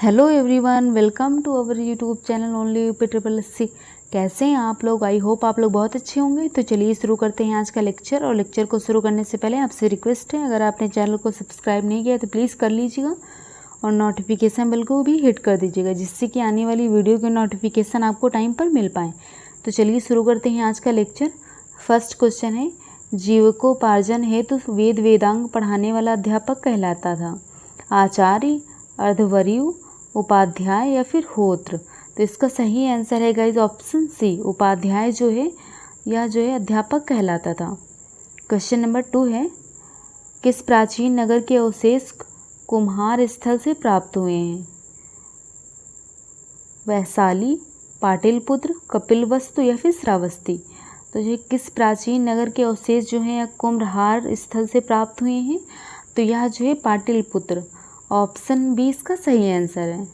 Hello everyone, welcome to our YouTube channel only UP triple SC. कैसे हैं आप लोग? आई होप आप लोग बहुत अच्छे होंगे। तो चलिए शुरू करते हैं आज का लेक्चर। और लेक्चर को शुरू करने से पहले आपसे रिक्वेस्ट है, अगर आपने चैनल को सब्सक्राइब नहीं किया तो प्लीज़ कर लीजिएगा और नोटिफिकेशन बेल को भी हिट कर दीजिएगा, जिससे कि आने वाली वीडियो की नोटिफिकेशन आपको टाइम पर मिल पाए। तो चलिए शुरू करते हैं आज का लेक्चर। फर्स्ट क्वेश्चन है, जीविकोपार्जन हेतु वेद वेदांग पढ़ाने वाला अध्यापक कहलाता था? आचार्य, अर्धवर्यु, उपाध्याय या फिर होत्र? तो इसका सही आंसर है गाइज ऑप्शन सी, उपाध्याय जो है या जो है अध्यापक कहलाता था। क्वेश्चन नंबर 2 है, किस प्राचीन नगर के अवशेष कुम्हार स्थल से प्राप्त हुए हैं? वैशाली, पाटलिपुत्र, कपिलवस्तु या फिर श्रावस्ती? तो जो किस प्राचीन नगर के अवशेष जो हैं या कुम्हार स्थल से प्राप्त हुए हैं? तो यह जो है पाटलिपुत्र, ऑप्शन बी इसका सही आंसर है।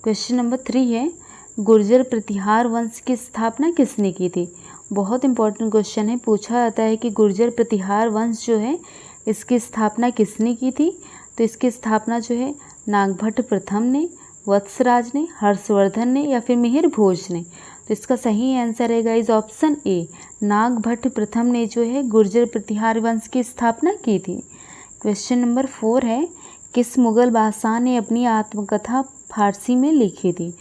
क्वेश्चन नंबर 3 है, गुर्जर प्रतिहार वंश की स्थापना किसने की थी? बहुत इंपॉर्टेंट क्वेश्चन है। पूछा जाता है कि गुर्जर प्रतिहार वंश जो है इसकी स्थापना किसने की थी? तो इसकी स्थापना जो है नागभट्ट प्रथम ने, वत्सराज ने, हर्षवर्धन ने या फिर मिहिर भोज ने? तो इसका सही आंसर है गाइज ऑप्शन ए, नागभट्ट प्रथम ने जो है गुर्जर प्रतिहार वंश की स्थापना की थी। क्वेश्चन नंबर 4 है, किस मुगल बादशाह ने अपनी आत्मकथा फारसी में लिखी थी?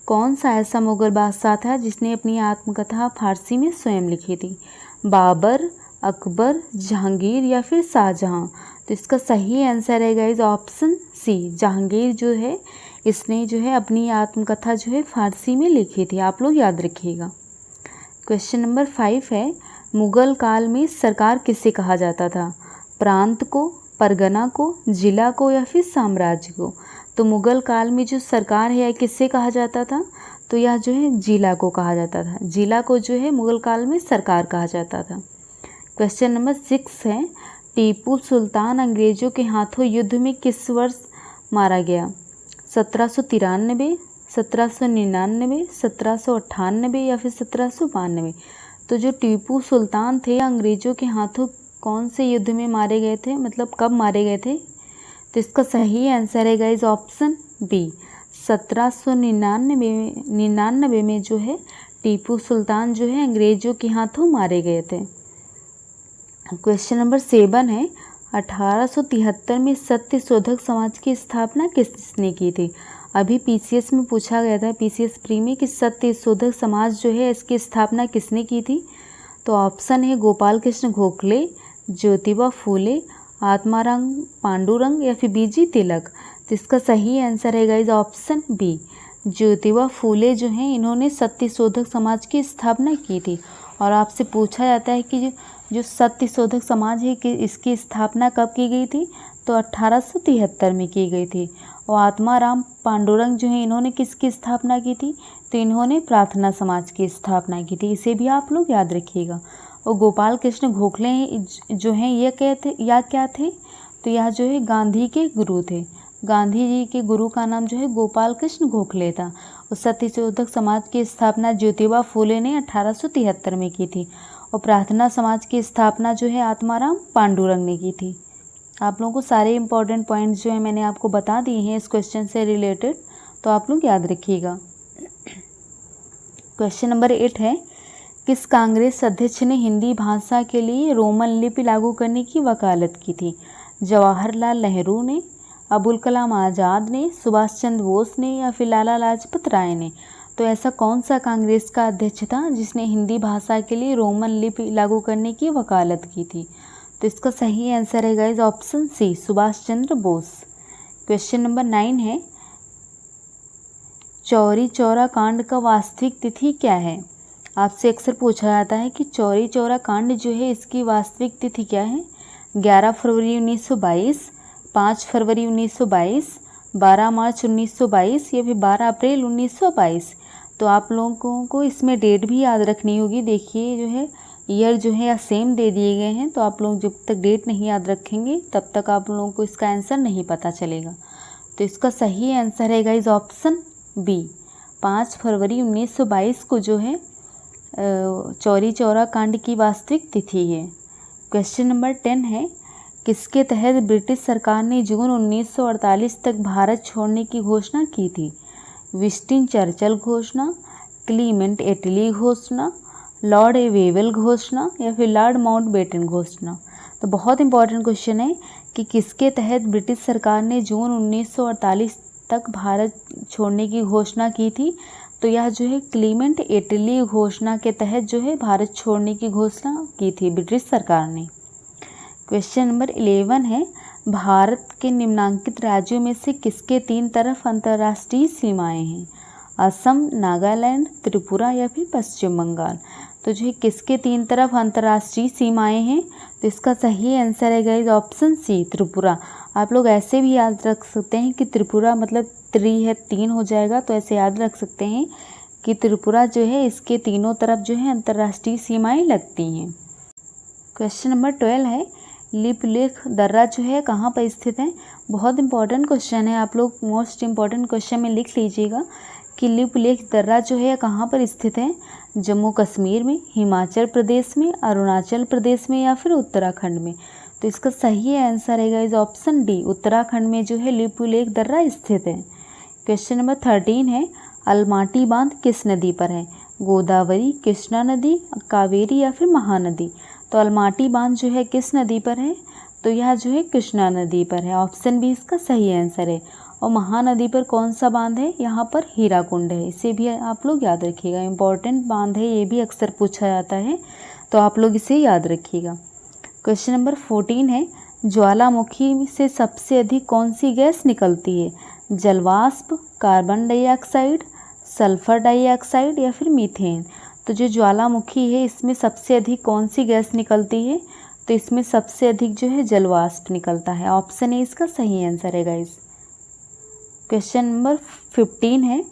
कौन सा ऐसा मुगल बादशाह था जिसने अपनी आत्मकथा फारसी में स्वयं लिखी थी? बाबर, अकबर, जहांगीर या फिर शाहजहां? तो इसका सही आंसर है गाइज ऑप्शन सी, जहांगीर जो है इसने जो है अपनी आत्मकथा जो है फारसी में लिखी थी। आप लोग याद रखिएगा। क्वेश्चन नंबर 5 है, मुगल काल में सरकार किसे कहा जाता था? प्रांत को, परगना को, जिला को या फिर साम्राज्य को? तो मुगल काल में जो सरकार है किससे कहा जाता था? तो यह जो है जिला को कहा जाता था। जिला को जो है मुगल काल में सरकार कहा जाता था। क्वेश्चन नंबर 6 है, टीपू सुल्तान अंग्रेजों के हाथों युद्ध में किस वर्ष मारा गया? 1793, 1799, 1798 या फिर 1792? तो जो टीपू सुल्तान थे अंग्रेजों के हाथों कौन से युद्ध में मारे गए थे, मतलब कब मारे गए थे? तो इसका सही आंसर है गाइज ऑप्शन बी, 1799 में जो है टीपू सुल्तान जो है अंग्रेजों के हाथों मारे गए थे। क्वेश्चन नंबर 7 है, 1873 में सत्य शोधक समाज की स्थापना किसने की थी? अभी पीसीएस में पूछा गया था, पीसीएस प्री में, कि सत्य शोधक समाज जो है इसकी स्थापना किसने की थी? तो ऑप्शन है गोपाल कृष्ण गोखले, ज्योतिबा फूले, आत्माराम पांडुरंग या फिर बीजी तिलक? तो इसका सही आंसर है guys option B, Jyotiba Phule जो हैं इन्होंने सत्य शोधक समाज की स्थापना की थी। और आपसे पूछा जाता है कि जो सत्य शोधक समाज है कि इसकी स्थापना कब की गई थी? तो 1873 में की गई थी। और आत्माराम पांडुरंग जो है इन्होंने किसकी स्थापना की थी? तो इन्होंने प्रार्थना समाज की स्थापना की थी। इसे भी आप लोग याद रखिएगा। और गोपाल कृष्ण गोखले जो हैं ये क्या थे? तो यह जो है गांधी के गुरु थे। गांधी जी के गुरु का नाम जो है गोपाल कृष्ण गोखले था। और सत्यशोधक समाज की स्थापना ज्योतिबा फूले ने 1873 में की थी। और प्रार्थना समाज की स्थापना जो है आत्माराम पांडुरंग ने की थी। आप लोगों को सारे इंपॉर्टेंट पॉइंट्स जो है मैंने आपको बता दिए हैं इस क्वेश्चन से रिलेटेड, तो आप लोग याद रखिएगा। क्वेश्चन नंबर 8 है, किस कांग्रेस अध्यक्ष ने हिंदी भाषा के लिए रोमन लिपि लागू करने की वकालत की थी? जवाहरलाल नेहरू ने, अबुल कलाम आज़ाद ने, सुभाष चंद्र बोस ने या फिर लाला लाजपत राय ने? तो ऐसा कौन सा कांग्रेस का अध्यक्ष था जिसने हिंदी भाषा के लिए रोमन लिपि लागू करने की वकालत की थी? तो इसका सही आंसर है guys option C, Subhash Chandra Bose. Question number 9 है, चौरी चौरा कांड का वास्तविक तिथि क्या है? आपसे अक्सर पूछा जाता है कि चौरी चौरा कांड जो है इसकी वास्तविक तिथि क्या है? 11 फरवरी 1922, 5 फरवरी 1922, 12 मार्च 1922 या फिर 12 अप्रैल 1922? तो आप लोगों को इसमें डेट भी याद रखनी होगी। देखिए जो है ईयर जो है या सेम दे दिए गए हैं, तो आप लोग जब तक डेट नहीं याद रखेंगे तब तक आप लोगों को इसका आंसर नहीं पता चलेगा। तो इसका सही आंसर है गाइज ऑप्शन बी, 5 फरवरी 1922 को जो है चौरी चौरा कांड की वास्तविक तिथि है। क्वेश्चन नंबर 10 है, किसके तहत ब्रिटिश सरकार ने जून 1948 तक भारत छोड़ने की घोषणा की थी? विंस्टन चर्चिल घोषणा, क्लीमेंट एटली घोषणा, लॉर्ड वेवल घोषणा या फिर लॉर्ड माउंटबेटन घोषणा? तो बहुत इंपॉर्टेंट क्वेश्चन है कि किसके तहत ब्रिटिश सरकार ने जून 1948 तक भारत छोड़ने की घोषणा की थी? तो यह जो है क्लीमेंट एटली घोषणा के तहत जो है भारत छोड़ने की घोषणा की थी ब्रिटिश सरकार ने। क्वेश्चन नंबर 11 है, भारत के निम्नांकित राज्यों में से किसके 3 तरफ अंतर्राष्ट्रीय सीमाएं हैं? असम, नागालैंड, त्रिपुरा या फिर पश्चिम बंगाल? तो जो है किसके 3 तरफ अंतर्राष्ट्रीय सीमाएं हैं? तो इसका सही आंसर है गाइस ऑप्शन सी, त्रिपुरा। आप लोग ऐसे भी याद रख सकते हैं कि त्रिपुरा मतलब 3 है, 3 हो जाएगा, तो ऐसे याद रख सकते हैं कि त्रिपुरा जो है इसके तीनों तरफ जो है अंतर्राष्ट्रीय सीमाएं लगती हैं। क्वेश्चन नंबर 12 है, लिपुलेख दर्रा जो है कहाँ पर स्थित है? बहुत इंपॉर्टेंट क्वेश्चन है, आप लोग मोस्ट इंपॉर्टेंट क्वेश्चन में लिख लीजिएगा कि लिपुलेख दर्रा जो है कहाँ पर स्थित है? जम्मू कश्मीर में, हिमाचल प्रदेश में, अरुणाचल प्रदेश में या फिर उत्तराखंड में? तो इसका सही आंसर है गाइस ऑप्शन डी, उत्तराखंड में जो है लिपुलेख दर्रा स्थित है। क्वेश्चन नंबर 13 है, अलमाटी बांध किस नदी पर है? गोदावरी, कृष्णा नदी, कावेरी या फिर महानदी? तो अलमाटी बांध जो है किस नदी पर है? तो यह जो है कृष्णा नदी पर है, ऑप्शन बी इसका सही आंसर है। और महानदी पर कौन सा बांध है? यहाँ पर हीराकुंड है, इसे भी आप लोग याद रखिएगा, इंपॉर्टेंट बांध है, ये भी अक्सर पूछा जाता है, तो आप लोग इसे याद रखिएगा। क्वेश्चन नंबर 14 है, ज्वालामुखी से सबसे अधिक कौन सी गैस निकलती है? जलवाष्प, कार्बन डाइऑक्साइड, सल्फर डाइऑक्साइड या फिर मीथेन? तो जो ज्वालामुखी है इसमें सबसे अधिक कौन सी गैस निकलती है? तो इसमें सबसे अधिक जो है जलवाष्प निकलता है, ऑप्शन ए इसका सही आंसर है गाइस। क्वेश्चन नंबर 15 है,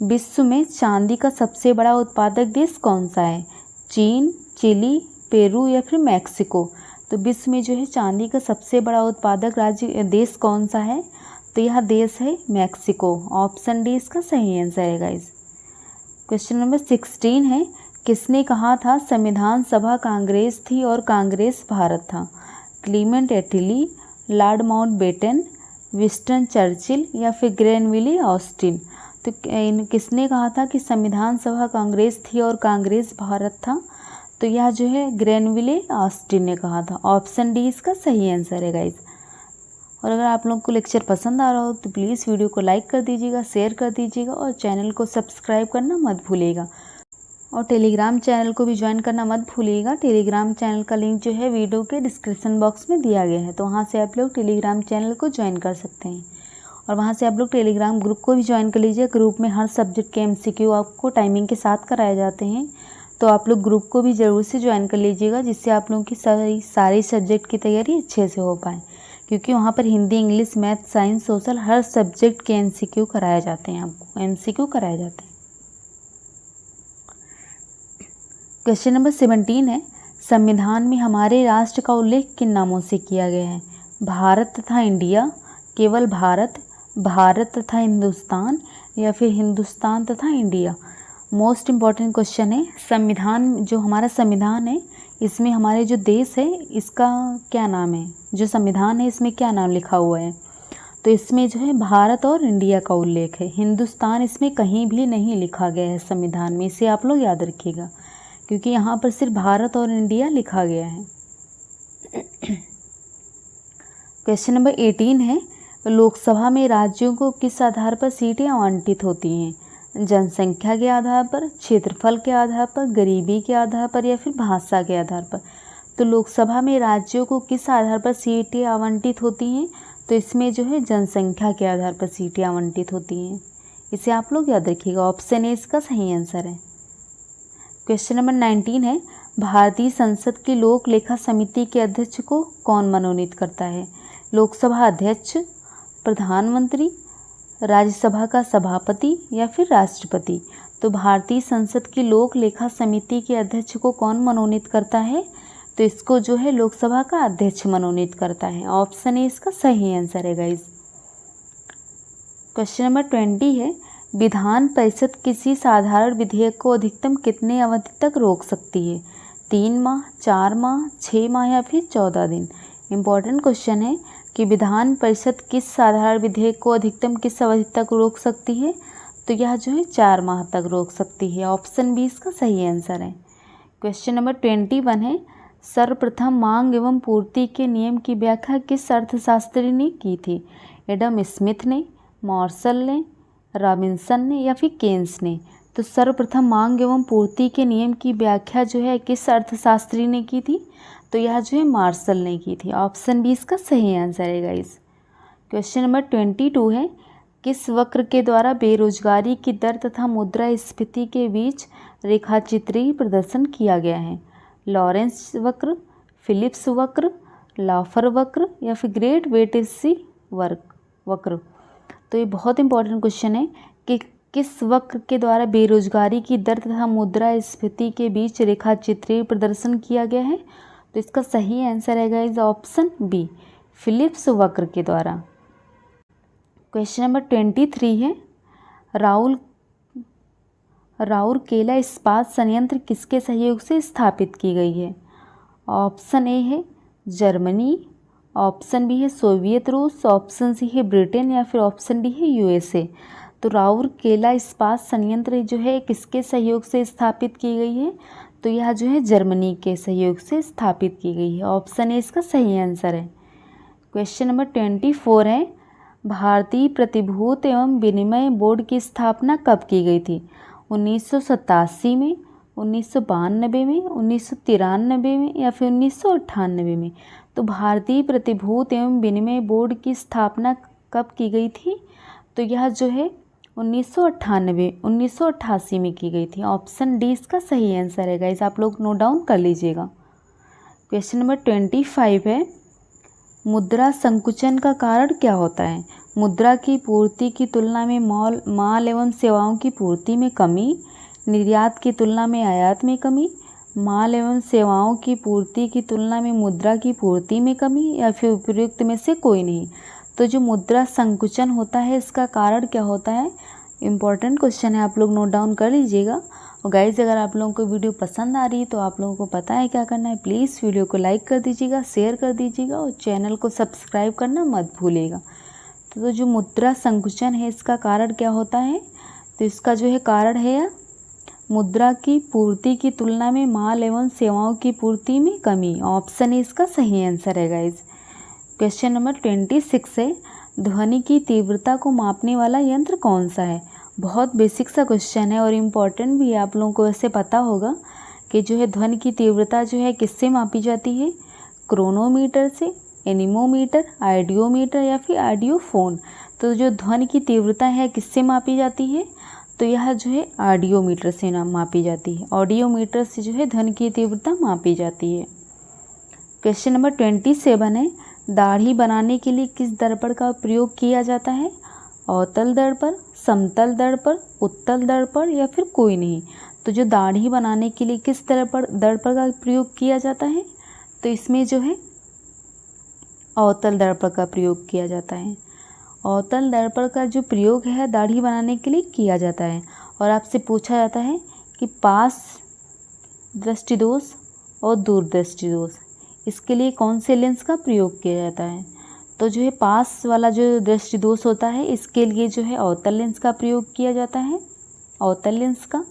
विश्व में चांदी का सबसे बड़ा उत्पादक देश कौन सा है? चीन, चिली, पेरू या फिर मैक्सिको? तो विश्व में जो है चांदी का सबसे बड़ा उत्पादक देश कौन सा है? तो यह देश है मैक्सिको, ऑप्शन डी इसका सही आंसर है गाइस। क्वेश्चन नंबर 16 है, किसने कहा था संविधान सभा कांग्रेस थी और कांग्रेस भारत था? क्लीमेंट एटली, लॉर्ड माउंटबेटन, विंस्टन चर्चिल या फिर ग्रेनविले ऑस्टिन? तो किसने कहा था कि संविधान सभा कांग्रेस थी और कांग्रेस भारत था? तो यह जो है ग्रेनविले ऑस्टिन ने कहा था, ऑप्शन डी इसका सही आंसर है गाइस। और अगर आप लोगों को लेक्चर पसंद आ रहा हो तो प्लीज़ वीडियो को लाइक कर दीजिएगा, शेयर कर दीजिएगा और चैनल को सब्सक्राइब करना मत भूलिएगा। और टेलीग्राम चैनल को भी ज्वाइन करना मत भूलिएगा। टेलीग्राम चैनल का लिंक जो है वीडियो के डिस्क्रिप्शन बॉक्स में दिया गया है, तो वहाँ से आप लोग टेलीग्राम चैनल को ज्वाइन कर सकते हैं। और वहाँ से आप लोग टेलीग्राम ग्रुप को भी ज्वाइन कर लीजिए। ग्रुप में हर सब्जेक्ट के MCQ आपको टाइमिंग के साथ कराए जाते हैं, तो आप लोग ग्रुप को भी ज़रूर से ज्वाइन कर लीजिएगा, जिससे आप लोगों की सारी सब्जेक्ट की तैयारी अच्छे से हो पाए। क्योंकि वहाँ पर Hindi, English, math, science, social हर सब्जेक्ट के MCQ कराए जाते हैं, आपको MCQ कराए जाते हैं। क्वेश्चन नंबर 17 है, संविधान में हमारे राष्ट्र का उल्लेख किन नामों से किया गया है? भारत तथा इंडिया, केवल भारत, भारत तथा हिंदुस्तान या फिर हिंदुस्तान तथा इंडिया? मोस्ट इम्पॉर्टेंट क्वेश्चन है। संविधान, जो हमारा संविधान है, इसमें हमारे जो देश है इसका क्या नाम है? जो संविधान है इसमें क्या नाम लिखा हुआ है? तो इसमें जो है भारत और इंडिया का उल्लेख है, हिंदुस्तान इसमें कहीं भी नहीं लिखा गया है संविधान में, इसे आप लोग याद रखिएगा, क्योंकि यहाँ पर सिर्फ भारत और इंडिया लिखा गया है। क्वेश्चन नंबर 18 है, लोकसभा में राज्यों को किस आधार पर सीटें आवंटित होती हैं? जनसंख्या के आधार पर, क्षेत्रफल के आधार पर, गरीबी के आधार पर या फिर भाषा के आधार पर? तो लोकसभा में राज्यों को किस आधार पर सीटें आवंटित होती हैं? तो इसमें जो है जनसंख्या के आधार पर सीटें आवंटित होती हैं, इसे आप लोग याद रखिएगा, ऑप्शन ए इसका सही आंसर है। क्वेश्चन नंबर 19 है, भारतीय संसद की लोक लेखा समिति के अध्यक्ष को कौन मनोनीत करता है? लोकसभा अध्यक्ष, प्रधानमंत्री, राज्यसभा का सभापति या फिर राष्ट्रपति? तो भारतीय संसद की लोक लेखा समिति के अध्यक्ष को कौन मनोनीत करता है? तो इसको जो है लोकसभा का अध्यक्ष मनोनीत करता है, ऑप्शन ए इसका सही आंसर है गाइज। क्वेश्चन नंबर 20 है, विधान परिषद किसी साधारण विधेयक को अधिकतम कितने अवधि तक रोक सकती है? 3 माह, 4 माह, 6 माह या फिर 14 दिन? इम्पॉर्टेंट क्वेश्चन है कि विधान परिषद किस साधारण विधेयक को अधिकतम किस अवधि तक रोक सकती है, तो यह जो है 4 माह तक रोक सकती है। ऑप्शन बी इसका सही आंसर है। क्वेश्चन नंबर 21 है, सर्वप्रथम मांग एवं पूर्ति के नियम की व्याख्या किस अर्थशास्त्री ने की थी? एडम स्मिथ ने, मार्शल ने, रॉबिन्सन ने या फिर केन्स ने? तो सर्वप्रथम मांग एवं पूर्ति के नियम की व्याख्या जो है किस अर्थशास्त्री ने की थी? तो यह जो है मार्शल ने की थी। ऑप्शन बी इसका सही आंसर है गाइस। क्वेश्चन नंबर 22 है, किस वक्र के द्वारा बेरोजगारी की दर तथा मुद्रास्फीति के बीच रेखाचित्रीय प्रदर्शन किया गया है? लॉरेंस वक्र, फिलिप्स वक्र, लाफर वक्र या फिर ग्रेट वेटेसी वक्र? तो ये बहुत इंपॉर्टेंट क्वेश्चन है कि किस वक्र के द्वारा बेरोजगारी की दर तथा मुद्रास्फीति के बीच रेखाचित्रीय प्रदर्शन किया गया है? तो इसका सही आंसर है गाइस ऑप्शन बी, फिलिप्स वक्र के द्वारा। क्वेश्चन नंबर 23 है, राउरकेला इस्पात संयंत्र किसके सहयोग से स्थापित की गई है? ऑप्शन ए है जर्मनी, ऑप्शन बी है सोवियत रूस, ऑप्शन सी है ब्रिटेन या फिर ऑप्शन डी है यूएसए? तो राउरकेला इस्पात संयंत्र जो है किसके सहयोग से स्थापित की गई है? तो यह जो है जर्मनी के सहयोग से स्थापित की गई है। ऑप्शन ए इसका सही आंसर है। क्वेश्चन नंबर 24 है, भारतीय प्रतिभूति एवं विनिमय बोर्ड की स्थापना कब की गई थी? 1987 में, 1992 में, 1993 में या फिर 1998 में? तो भारतीय प्रतिभूति एवं विनिमय बोर्ड की स्थापना कब की गई थी? तो यह जो है 1988 में की गई थी। ऑप्शन डी इसका सही आंसर है गाइस, आप लोग नोट डाउन कर लीजिएगा। क्वेश्चन नंबर 25 है, मुद्रा संकुचन का कारण क्या होता है? मुद्रा की पूर्ति की तुलना में माल एवं सेवाओं की पूर्ति में कमी, निर्यात की तुलना में आयात में कमी, माल एवं सेवाओं की पूर्ति की तुलना में मुद्रा की पूर्ति में कमी या फिर उपयुक्त में से कोई नहीं? तो जो मुद्रा संकुचन होता है इसका कारण क्या होता है? इम्पॉर्टेंट क्वेश्चन है, आप लोग नोट डाउन कर लीजिएगा। और गाइज अगर आप लोगों को वीडियो पसंद आ रही है तो आप लोगों को पता है क्या करना है, प्लीज़ वीडियो को लाइक कर दीजिएगा, शेयर कर दीजिएगा और चैनल को सब्सक्राइब करना मत भूलिएगा। तो जो मुद्रा संकुचन है इसका कारण क्या होता है? तो इसका जो है कारण है मुद्रा की पूर्ति की तुलना में माल एवं सेवाओं की पूर्ति में कमी। ऑप्शन ए इसका सही आंसर है गाइज। क्वेश्चन नंबर 26 है, ध्वनि की तीव्रता को मापने वाला यंत्र कौन सा है? बहुत बेसिक सा क्वेश्चन है और इम्पॉर्टेंट भी है। आप लोगों को वैसे पता होगा कि जो है ध्वनि की तीव्रता जो है किससे मापी जाती है? क्रोनोमीटर से, एनीमोमीटर, आइडियोमीटर या फिर आइडियोफोन? तो जो ध्वनि की तीव्रता है किससे मापी जाती है? तो यह जो है ऑडियोमीटर से मापी जाती है। ऑडियोमीटर से जो है ध्वनि की तीव्रता मापी जाती है। क्वेश्चन नंबर 27 है, दाढ़ी बनाने के लिए किस दर्पण का प्रयोग किया जाता है? अवतल दर्पण, समतल दर्पण, उत्तल दर्पण या फिर कोई नहीं? तो जो दाढ़ी बनाने के लिए किस दर्पण का प्रयोग किया जाता है? तो इसमें जो है अवतल दर्पण का प्रयोग किया जाता है। अवतल दर्पण का जो प्रयोग है दाढ़ी बनाने के लिए किया जाता है। और आपसे पूछा जाता है कि पास दृष्टिदोष और दूर दृष्टिदोष, इसके लिए कौन से लेंस का प्रयोग किया जाता है? तो जो है पास वाला जो दृष्टिदोष होता है इसके लिए जो है अवतल लेंस का प्रयोग किया जाता है, अवतल लेंस का।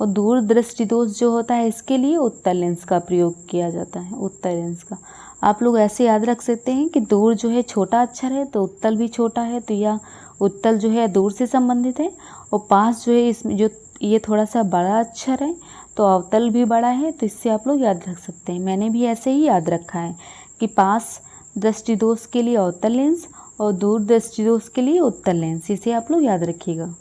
और दूर दृष्टिदोष जो होता है इसके लिए उत्तल लेंस का प्रयोग किया जाता है, उत्तल लेंस का। आप लोग ऐसे याद रख सकते हैं कि दूर जो है छोटा अक्षर है तो उत्तल भी छोटा है, तो यह उत्तल जो है दूर से संबंधित है। और पास जो है इसमें जो ये थोड़ा सा बड़ा अक्षर है तो अवतल भी बड़ा है, तो इससे आप लोग याद रख सकते हैं। मैंने भी ऐसे ही याद रखा है कि पास दृष्टिदोष के लिए अवतल लेंस और दूर दृष्टिदोष के लिए उत्तल लेंस, इसे आप लोग याद रखिएगा।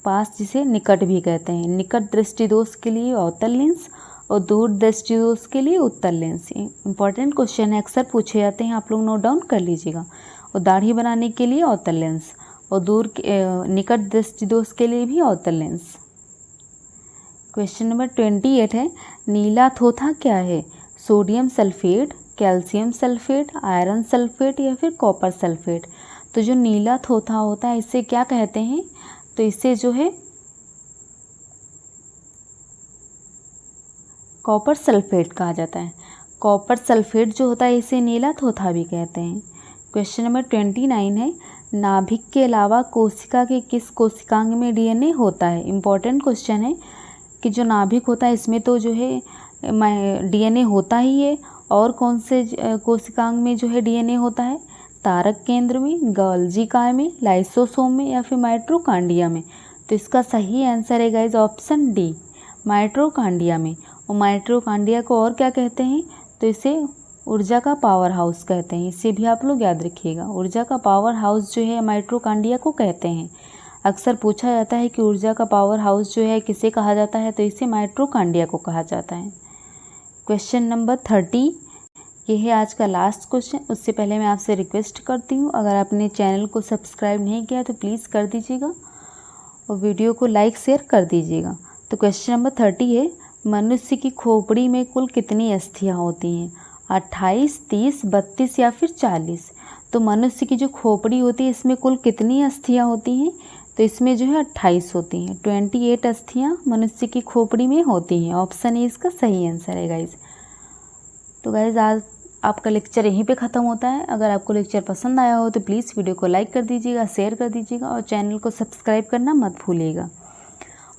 पास जिसे निकट भी कहते हैं, निकट दृष्टिदोष के लिए अवतल लेंस और दूर दृष्टिदोष के लिए उत्तल लेंस। इंपॉर्टेंट क्वेश्चन है, अक्सर पूछे जाते हैं, आप लोग नोट डाउन कर लीजिएगा। और दाढ़ी बनाने के लिए अवतल लेंस और निकट दृष्टिदोष के लिए भी अवतल लेंस। क्वेश्चन नंबर 28 है, नीला थोथा क्या है? Sodium sulphate, calcium sulphate, iron sulphate या फिर कॉपर सल्फेट? तो जो नीला थोथा होता है इसे क्या कहते हैं? तो इसे जो है कॉपर सल्फेट कहा जाता है। कॉपर सल्फेट जो होता है इसे नीला थोथा भी कहते हैं। क्वेश्चन नंबर 29 है, नाभिक के अलावा कोशिका के किस कोशिकांग में डीएनए होता है। इम्पॉर्टेंट क्वेश्चन है कि जो नाभिक होता है इसमें तो जो है डीएनए होता ही है, और कौन से कोशिकांग में जो है डीएनए होता है, तारक केंद्र में, गोल्गी काय में, लाइसोसोम में या फिर माइटोकॉन्ड्रिया में। तो इसका सही आंसर है गाइज ऑप्शन डी, माइटोकॉन्ड्रिया में। और माइटोकॉन्ड्रिया को और क्या कहते हैं, तो इसे ऊर्जा का पावर हाउस कहते हैं। इसे भी आप लोग याद रखिएगा, ऊर्जा का पावर हाउस जो है माइटोकॉन्ड्रिया को कहते हैं। अक्सर पूछा जाता है कि ऊर्जा का पावर हाउस जो है किसे कहा जाता है, तो इसे माइटोकॉन्ड्रिया को कहा जाता है। क्वेश्चन नंबर 30, ये है आज का लास्ट क्वेश्चन। उससे पहले मैं आपसे रिक्वेस्ट करती हूँ, अगर आपने चैनल को सब्सक्राइब नहीं किया तो प्लीज़ कर दीजिएगा और वीडियो को लाइक शेयर कर दीजिएगा। तो क्वेश्चन नंबर 30 है, मनुष्य की खोपड़ी में कुल कितनी अस्थियाँ होती हैं, 28, 30, 32 या फिर 40। तो मनुष्य की जो खोपड़ी होती है इसमें कुल कितनी अस्थियाँ होती हैं, तो इसमें जो है 28 होती हैं। 28 अस्थियाँ मनुष्य की खोपड़ी में होती हैं। ऑप्शन ए इसका सही आंसर है गाइज। तो गाइज आज आपका लेक्चर यहीं पे ख़त्म होता है। अगर आपको लेक्चर पसंद आया हो तो प्लीज़ वीडियो को लाइक कर दीजिएगा, शेयर कर दीजिएगा और चैनल को सब्सक्राइब करना मत भूलिएगा।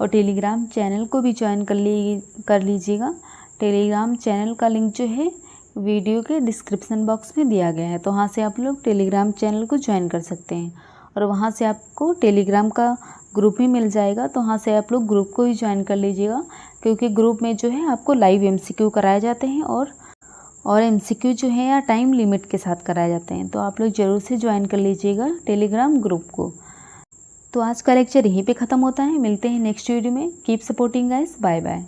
और टेलीग्राम चैनल को भी ज्वाइन कर लीजिएगा। टेलीग्राम चैनल का लिंक जो है वीडियो के डिस्क्रिप्शन बॉक्स में दिया गया है, तो वहाँ से आप लोग टेलीग्राम चैनल को ज्वाइन कर सकते हैं। और वहाँ से आपको टेलीग्राम का ग्रुप भी मिल जाएगा, तो वहाँ से आप लोग ग्रुप को भी ज्वाइन कर लीजिएगा, क्योंकि ग्रुप में जो है आपको लाइव एमसीक्यू कराए जाते हैं और एमसीक्यू जो है या टाइम लिमिट के साथ कराए जाते हैं। तो आप लोग ज़रूर से ज्वाइन कर लीजिएगा टेलीग्राम ग्रुप को। तो आज का लेक्चर यहीं पे ख़त्म होता है। मिलते हैं नेक्स्ट वीडियो में। Keep supporting guys, bye bye.